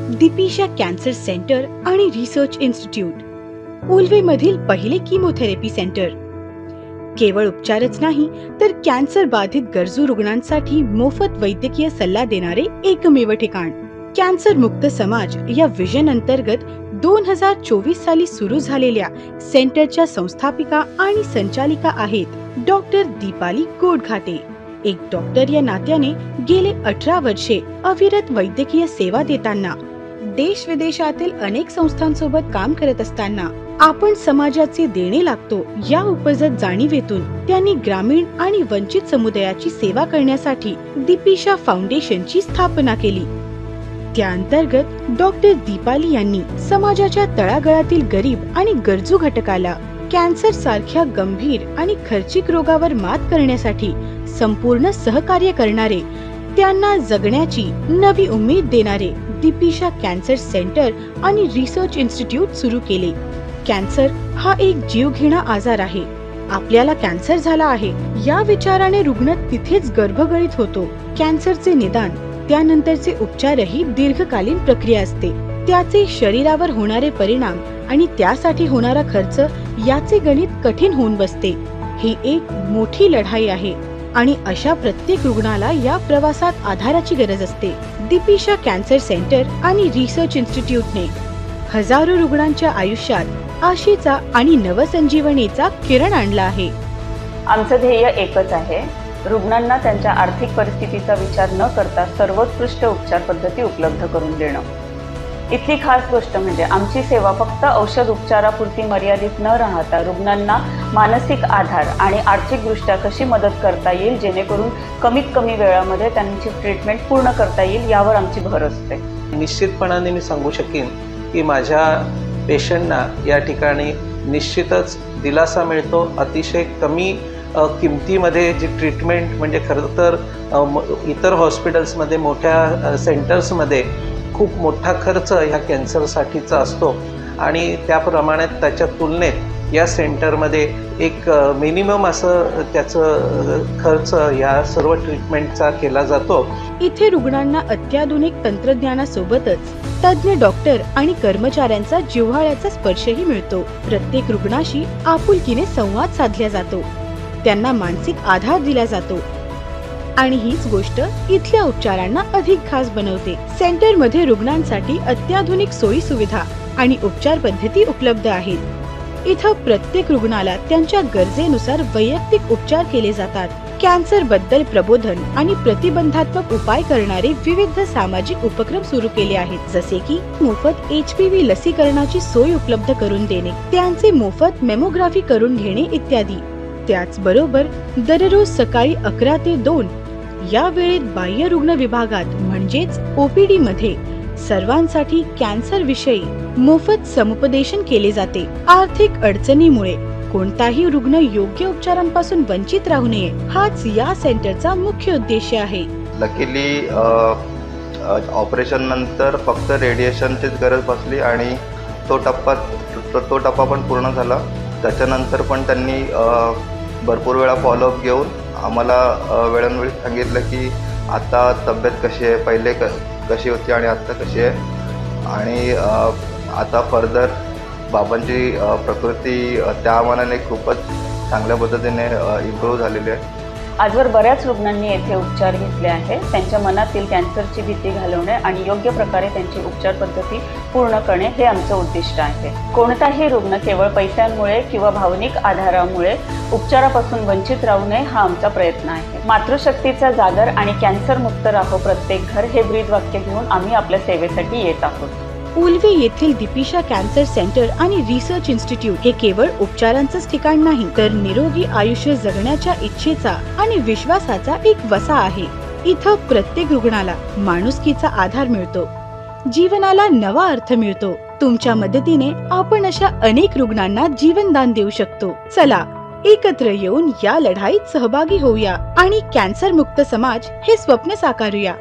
Deepisha cancer centre आणि research institute Ulwe मधील पहिले किमोथेरपी सेंटर. केवळ उपचारच नाही तर कॅन्सर बाधित गरजू रुग्णांसाठी मोफत वैद्यकीय सल्ला देणारे एकमेव ठिकाण. कॅन्सर मुक्त समाज या विजन अंतर्गत 2024 साली सुरू झालेल्या सेंटरच्या संस्थापिका आणि संचालिका आहेत डॉक्टर दीपाली गोडघाटे. एक डॉक्टर या नात्याने गेले 18 वर्षे अविरत वैद्यकीय सेवा देताना, देश विदेशातील अनेक संस्थांसोबत काम करत असताना आपण समाजाचे देणे लागतो या उपजत जाणीवेतून त्यांनी ग्रामीण आणि वंचित समुदायाची सेवा करण्यासाठी दीपिशा फाउंडेशनची स्थापना केली. त्या अंतर्गत डॉक्टर दीपाली यांनी समाजाच्या तळागाळातील गरीब आणि गरजू घटकाला कॅन्सर सारख्या गंभीर आणि खर्चिक रोगावर मात करण्यासाठी संपूर्ण सहकार्य करणारे, त्यांना जगण्याची नवी उमेद देणारे दीपिशा कॅन्सर सेंटर आणि रिसर्च इन्स्टिट्यूट सुरू केले. कॅन्सर हा एक जीवघेणा आजार आहे. आपल्याला कॅन्सर झाला आहे या विचाराने रुग्ण तिथेच गर्भगळीत होतो. कॅन्सरचे निदान, त्यानंतरचे उपचारही दीर्घकालीन प्रक्रिया असते. त्याचे शरीरावर होणारे परिणाम आणि त्यासाठी होणारा खर्च याचे गणित कठीण होऊन बसते. ही एक मोठी लढाई आहे आणि अशा प्रत्येक रुग्णाला या प्रवासात आधाराची गरज असते. दीपिशा कॅन्सर सेंटर आणि रिसर्च इन्स्टिट्यूटने हजारो रुग्णांच्या आयुष्यात आशेचा आणि नवसंजीवनीचा किरण आणला आहे. आमचं ध्येय एकच आहे, रुग्णांना त्यांच्या आर्थिक परिस्थितीचा विचार न करता सर्वोत्कृष्ट उपचार पद्धती उपलब्ध करून देणं. इथली खास गोष्ट म्हणजे आमची सेवा फक्त औषध उपचारापुरती मर्यादित न राहता रुग्णांना मानसिक आधार आणि आर्थिकदृष्ट्या कशी मदत करता येईल, जेणेकरून कमीत कमी वेळामध्ये त्यांची ट्रीटमेंट पूर्ण करता येईल यावर आमची भर असते. निश्चितपणाने मी सांगू शकेन की माझ्या पेशंटना या ठिकाणी निश्चितच दिलासा मिळतो. अतिशय कमी किमतीमध्ये जी ट्रीटमेंट, म्हणजे खरं तर इतर हॉस्पिटल्समध्ये, मोठ्या सेंटर्समध्ये खूप मोठा खर्च ह्या कॅन्सरसाठीचा असतो आणि त्याप्रमाणे त्याच्या तुलनेत या सेंटरमध्ये एक मिनिमम असं त्याचं खर्च ह्या सर्व ट्रीटमेंटचा केला जातो. इथे रुग्णांना अत्याधुनिक तंत्रज्ञानासोबतच तज्ञ डॉक्टर आणि कर्मचाऱ्यांचा जिव्हाळ्याचा स्पर्शही मिळतो. प्रत्येक रुग्णाशी आपुलकीने संवाद साधला जातो, त्यांना मानसिक आधार दिला जातो आणि हीच गोष्ट इथल्या उपचारांना अधिक खास बनवते. सेंटर मध्ये रुग्णांसाठी अत्याधुनिक सोयी सुविधा आणि उपचार पद्धती उपलब्ध आहेत. इथं प्रत्येक रुग्णाला त्यांच्या गरजेनुसार वैयक्तिक उपचार केले जातात. कॅन्सर बद्दल प्रबोधन आणि प्रतिबंधात्मक उपाय करणारे विविध सामाजिक उपक्रम सुरू केले आहेत, जसे की मोफत HPV लसीकरणाची सोय उपलब्ध करून देणे, त्यांचे मोफत मेमोग्राफी करून घेणे इत्यादी. त्याचबरोबर दररोज सकाळी 11 ते 2 या वेळेत बाह्य रुग्ण विभागात म्हणजेच OPD मध्ये सर्वांसाठी कॅन्सर विषयी मोफत समुपदेशन केले जाते. आर्थिक अडचणीमुळे कोणताही रुग्ण योग्य उपचारांपासून वंचित राहू नये, हाच या सेंटरचा मुख्य उद्देश आहे. लकीली ऑपरेशन नंतर फक्त रेडिएशनचीच गरज बसली आणि तो टप्पा पण पूर्ण झाला. त्याच्यानंतर पण त्यांनी भरपूर वेळा फॉलोअप घेऊन आम्हाला वेळोवेळी सांगितलं की आता तब्येत कशी आहे, पहिले कशी होती आणि आत्ता कशी आहे, आणि आता फर्दर बाबांची प्रकृती त्या मानाने खूपच चांगल्या पद्धतीने इम्प्रूव्ह झालेली आहे. आजवर बऱ्याच रुग्णांनी येथे उपचार घेतले आहे. त्यांच्या मनातील कॅन्सरची भीती घालवणे आणि योग्य प्रकारे त्यांची उपचार पद्धती पूर्ण करणे हे आमचं उद्दिष्ट आहे. कोणताही रुग्ण केवळ पैशांमुळे किंवा भावनिक आधारामुळे उपचारापासून वंचित राहू नये हा आमचा प्रयत्न आहे. मातृशक्तीचा जागर आणि कॅन्सर मुक्त राहो प्रत्येक घर हे ब्रीद वाक्य घेऊन आम्ही आपल्या सेवेसाठी येत आहोत. उल्वे येथील दीपिशा कॅन्सर सेंटर आणि रिसर्च इन्स्टिट्यूट हे केवळ उपचारांचंच ठिकाण नाही, तर निरोगी आयुष्य जगण्याच्या इच्छेचा आणि विश्वासाचा एक वसा आहे. इथं प्रत्येक रुग्णाला माणुसकीचा आधार मिळतो, जीवनाला नवा अर्थ मिळतो. तुमच्या मदतीने आपण अशा अनेक रुग्णांना जीवनदान देऊ शकतो. चला एकत्र येऊन या लढाईत सहभागी होऊया आणि कॅन्सर मुक्त समाज हे स्वप्न साकारूया.